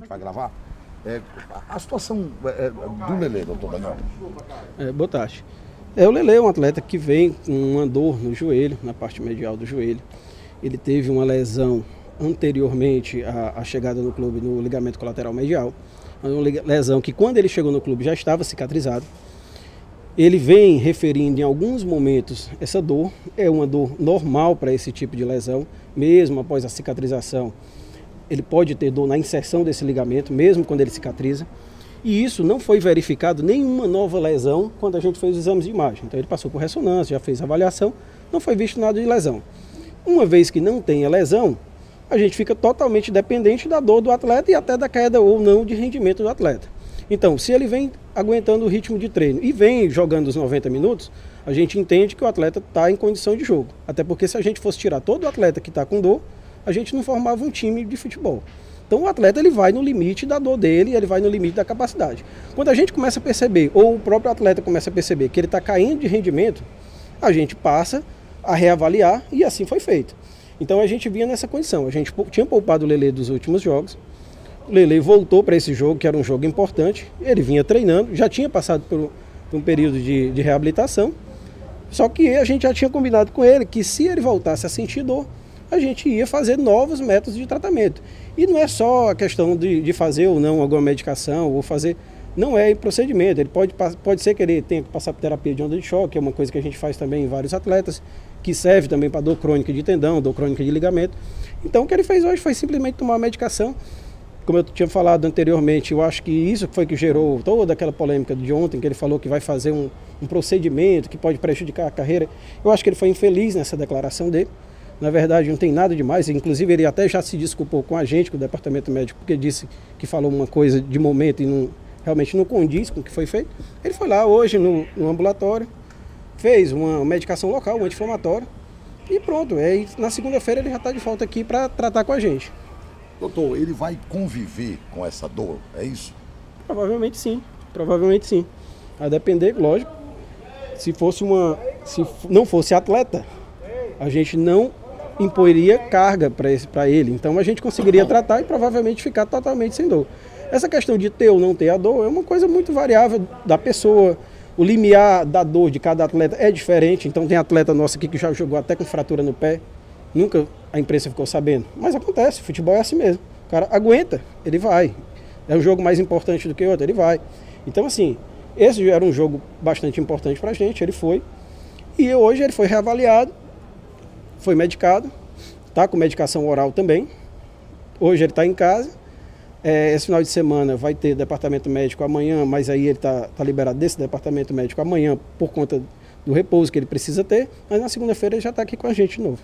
gente vai gravar. A situação do Lelê, doutor Daniel. Boa tarde. O Lelê é um atleta que vem com uma dor no joelho, na parte medial do joelho. Ele teve uma lesão anteriormente à chegada no clube no ligamento colateral medial. Uma lesão que quando ele chegou no clube já estava cicatrizado. Ele vem referindo em alguns momentos essa dor. É uma dor normal para esse tipo de lesão, mesmo após a cicatrização. Ele pode ter dor na inserção desse ligamento, mesmo quando ele cicatriza. E isso não foi verificado nenhuma nova lesão quando a gente fez os exames de imagem. Então ele passou por ressonância, já fez avaliação, não foi visto nada de lesão. Uma vez que não tenha lesão, a gente fica totalmente dependente da dor do atleta e até da queda ou não de rendimento do atleta. Então, se ele vem aguentando o ritmo de treino e vem jogando os 90 minutos, a gente entende que o atleta está em condição de jogo. Até porque se a gente fosse tirar todo o atleta que está com dor, a gente não formava um time de futebol. Então o atleta ele vai no limite da dor dele, ele vai no limite da capacidade. Quando a gente começa a perceber, ou o próprio atleta começa a perceber que ele está caindo de rendimento, a gente passa a reavaliar e assim foi feito. Então a gente vinha nessa condição, a gente tinha poupado o Lelê dos últimos jogos, o Lelê voltou para esse jogo, que era um jogo importante, ele vinha treinando, já tinha passado por um período de reabilitação, só que a gente já tinha combinado com ele que se ele voltasse a sentir dor, a gente ia fazer novos métodos de tratamento. E não é só a questão de fazer ou não alguma medicação, ou fazer... Não é procedimento, ele pode ser que ele tenha que passar por terapia de onda de choque, que é uma coisa que a gente faz também em vários atletas, que serve também para dor crônica de tendão, dor crônica de ligamento. Então o que ele fez hoje foi simplesmente tomar uma medicação. Como eu tinha falado anteriormente, eu acho que isso foi que gerou toda aquela polêmica de ontem, que ele falou que vai fazer um procedimento que pode prejudicar a carreira. Eu acho que ele foi infeliz nessa declaração dele. Na verdade, não tem nada demais. Inclusive, ele até já se desculpou com a gente, com o departamento médico, porque disse que falou uma coisa de momento e realmente não condiz com o que foi feito. Ele foi lá hoje no ambulatório, fez uma medicação local, um anti-inflamatório, e pronto. E na segunda-feira ele já está de volta aqui para tratar com a gente. Doutor, ele vai conviver com essa dor, é isso? Provavelmente sim, provavelmente sim. A depender, lógico, se não fosse atleta, a gente não imporia carga para ele. Então a gente conseguiria tratar e provavelmente ficar totalmente sem dor. Essa questão de ter ou não ter a dor é uma coisa muito variável da pessoa. O limiar da dor de cada atleta é diferente. Então tem atleta nosso aqui que já jogou até com fratura no pé. Nunca a imprensa ficou sabendo. Mas acontece, futebol é assim mesmo. O cara aguenta, ele vai. É um jogo mais importante do que outro, ele vai. Então assim, esse era um jogo bastante importante pra gente, ele foi. E hoje ele foi reavaliado, foi medicado, está com medicação oral também. Hoje ele está em casa. Esse final de semana vai ter departamento médico amanhã, mas aí ele está liberado desse departamento médico amanhã por conta do repouso que ele precisa ter. Mas na segunda-feira ele já está aqui com a gente de novo.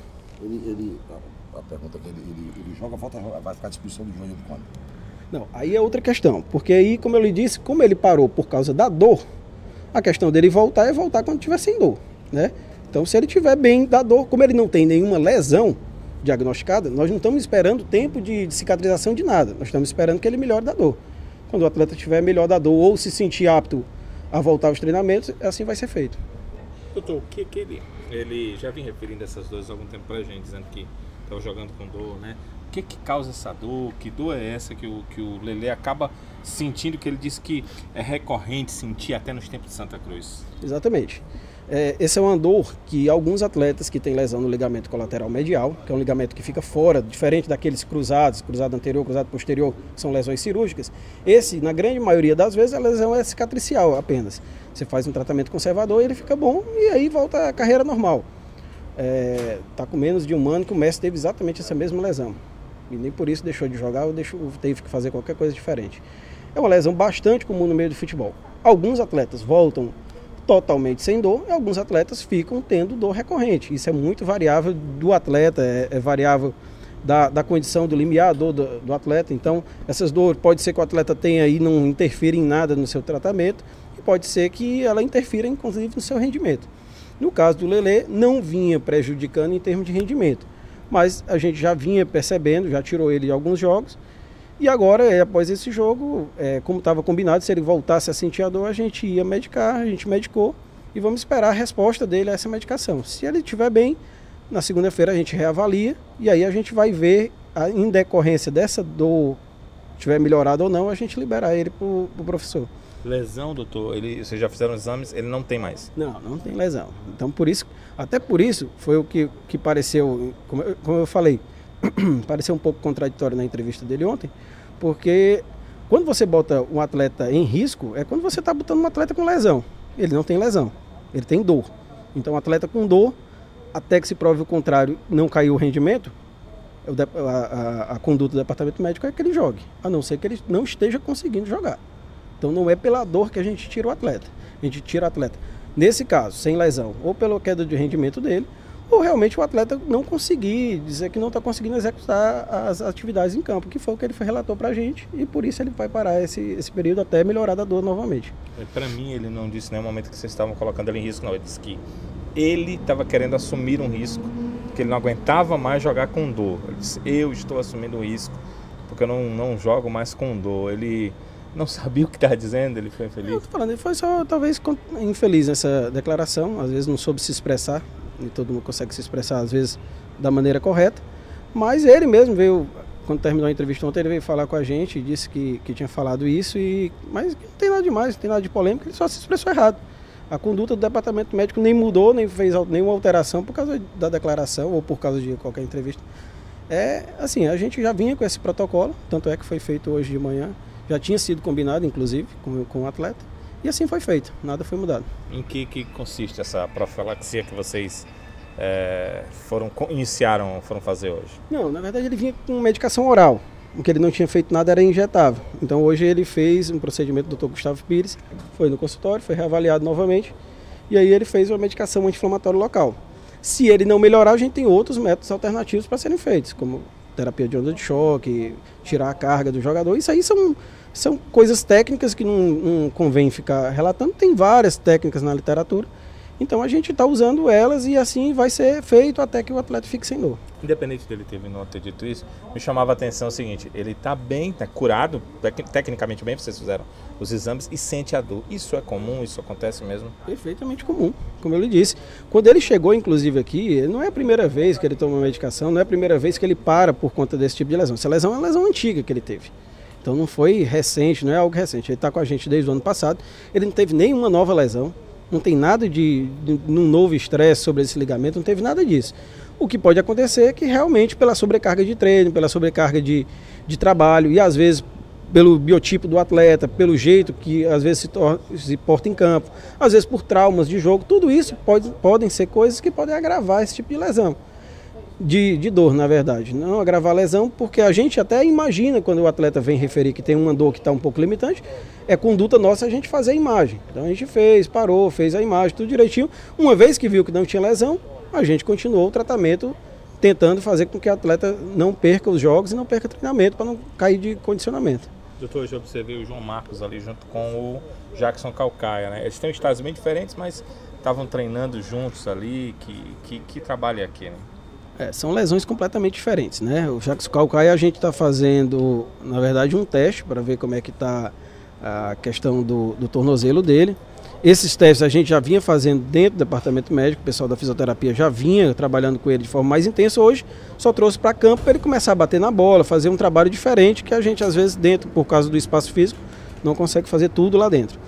A pergunta é que ele joga, vai ficar à disposição do joelho quando? Não, aí é outra questão, porque aí, como eu lhe disse, como ele parou por causa da dor, a questão dele voltar é voltar quando tiver sem dor, né? Então, se ele estiver bem da dor, como ele não tem nenhuma lesão diagnosticada, nós não estamos esperando tempo de cicatrização de nada. Nós estamos esperando que ele melhore da dor. Quando o atleta estiver melhor da dor ou se sentir apto a voltar aos treinamentos, assim vai ser feito. Doutor, o que ele já vem referindo essas dores há algum tempo pra gente, dizendo que estava jogando com dor, né? O que causa essa dor? Que dor é essa que o Lelê acaba sentindo, que ele disse que é recorrente sentir até nos tempos de Santa Cruz? Exatamente. Essa é uma dor que alguns atletas que têm lesão no ligamento colateral medial, que é um ligamento que fica fora, diferente daqueles cruzados, cruzado anterior, cruzado posterior, que são lesões cirúrgicas. Esse, na grande maioria das vezes, a lesão é cicatricial apenas. Você faz um tratamento conservador e ele fica bom e aí volta à carreira normal. Está com menos de um ano que o Messi teve exatamente essa mesma lesão. E nem por isso deixou de jogar ou teve que fazer qualquer coisa diferente. É uma lesão bastante comum no meio do futebol. Alguns atletas voltam totalmente sem dor e alguns atletas ficam tendo dor recorrente. Isso é muito variável do atleta, é variável da condição do limiar do atleta. Então, essas dores pode ser que o atleta tenha e não interfira em nada no seu tratamento e pode ser que ela interfira, inclusive, no seu rendimento. No caso do Lelê, não vinha prejudicando em termos de rendimento, mas a gente já vinha percebendo, já tirou ele de alguns jogos. E agora, após esse jogo, como estava combinado, se ele voltasse a sentir a dor, a gente ia medicar, a gente medicou e vamos esperar a resposta dele a essa medicação. Se ele estiver bem, na segunda-feira a gente reavalia e aí a gente vai ver, em decorrência dessa dor tiver melhorado ou não, a gente liberar ele para o professor. Lesão, doutor, vocês já fizeram exames, ele não tem mais? Não tem lesão. Então, até por isso, foi o que pareceu, como eu falei, pareceu um pouco contraditório na entrevista dele ontem, porque quando você bota um atleta em risco, é quando você está botando um atleta com lesão. Ele não tem lesão, ele tem dor. Então, um atleta com dor, até que se prove o contrário, não caiu o rendimento, a conduta do departamento médico é que ele jogue, a não ser que ele não esteja conseguindo jogar. Então não é pela dor que a gente tira o atleta. A gente tira o atleta, nesse caso, sem lesão, ou pela queda de rendimento dele, ou realmente o atleta não conseguir, dizer que não está conseguindo executar as atividades em campo, que foi o que ele relatou para a gente, e por isso ele vai parar esse período até melhorar da dor novamente. Para mim, ele não disse em nenhum momento que vocês estavam colocando ele em risco, não. Ele disse que ele estava querendo assumir um risco, porque ele não aguentava mais jogar com dor. Ele disse, eu estou assumindo um risco, porque eu não jogo mais com dor. Ele não sabia o que estava dizendo, ele foi infeliz. Eu tô falando, ele foi só talvez infeliz nessa declaração, às vezes não soube se expressar, e todo mundo consegue se expressar às vezes da maneira correta, mas ele mesmo veio, quando terminou a entrevista ontem, ele veio falar com a gente e disse que tinha falado isso, mas não tem nada demais, não tem nada de polêmica, ele só se expressou errado. A conduta do departamento médico nem mudou, nem fez nenhuma alteração por causa da declaração ou por causa de qualquer entrevista. Assim, a gente já vinha com esse protocolo, tanto é que foi feito hoje de manhã, já tinha sido combinado, inclusive, com o atleta, e assim foi feito, nada foi mudado. Em que consiste essa profilaxia que vocês foram fazer hoje? Não, na verdade ele vinha com medicação oral, o que ele não tinha feito nada era injetável. Então hoje ele fez um procedimento do Dr. Gustavo Pires, foi no consultório, foi reavaliado novamente, e aí ele fez uma medicação anti-inflamatória local. Se ele não melhorar, a gente tem outros métodos alternativos para serem feitos, como terapia de onda de choque, tirar a carga do jogador. Isso aí são coisas técnicas que não convém ficar relatando. Tem várias técnicas na literatura. Então a gente está usando elas e assim vai ser feito até que o atleta fique sem dor. Independente dele ter dito isso, me chamava a atenção o seguinte, ele está bem, está curado, tecnicamente bem, vocês fizeram os exames e sente a dor. Isso é comum? Isso acontece mesmo? Perfeitamente comum, como eu lhe disse. Quando ele chegou, inclusive, aqui, não é a primeira vez que ele toma medicação, não é a primeira vez que ele para por conta desse tipo de lesão. Essa lesão é uma lesão antiga que ele teve. Então não foi recente, não é algo recente. Ele está com a gente desde o ano passado, ele não teve nenhuma nova lesão. Não tem nada de um novo estresse sobre esse ligamento, não teve nada disso. O que pode acontecer é que realmente pela sobrecarga de treino, pela sobrecarga de trabalho e às vezes pelo biotipo do atleta, pelo jeito que às vezes se porta em campo, às vezes por traumas de jogo, tudo isso podem ser coisas que podem agravar esse tipo de lesão. De dor, na verdade. Não agravar a lesão, porque a gente até imagina quando o atleta vem referir que tem uma dor que está um pouco limitante, é conduta nossa a gente fazer a imagem. Então a gente parou, fez a imagem, tudo direitinho. Uma vez que viu que não tinha lesão, a gente continuou o tratamento tentando fazer com que o atleta não perca os jogos e não perca treinamento para não cair de condicionamento. Doutor, eu já observei o João Marcos ali junto com o Jackson Calcaia, né? Eles têm estágios bem diferentes, mas estavam treinando juntos ali. Que trabalho é aqui, né? São lesões completamente diferentes, né? O Jackson Calcaia a gente está fazendo, na verdade, um teste para ver como é que está a questão do tornozelo dele. Esses testes a gente já vinha fazendo dentro do departamento médico, o pessoal da fisioterapia já vinha trabalhando com ele de forma mais intensa. Hoje só trouxe para campo para ele começar a bater na bola, fazer um trabalho diferente que a gente às vezes dentro, por causa do espaço físico, não consegue fazer tudo lá dentro.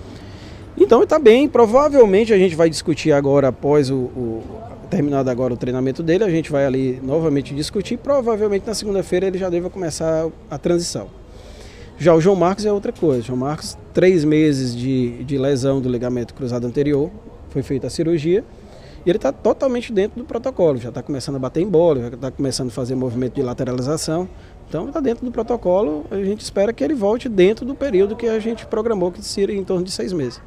Então está bem, provavelmente a gente vai discutir agora após terminado agora o treinamento dele, a gente vai ali novamente discutir, provavelmente na segunda-feira ele já deve começar a transição. Já o João Marcos é outra coisa. João Marcos, 3 meses de lesão do ligamento cruzado anterior, foi feita a cirurgia e ele está totalmente dentro do protocolo, já está começando a bater em bola, já está começando a fazer movimento de lateralização, então está dentro do protocolo, a gente espera que ele volte dentro do período que a gente programou, que seria em torno de 6 meses.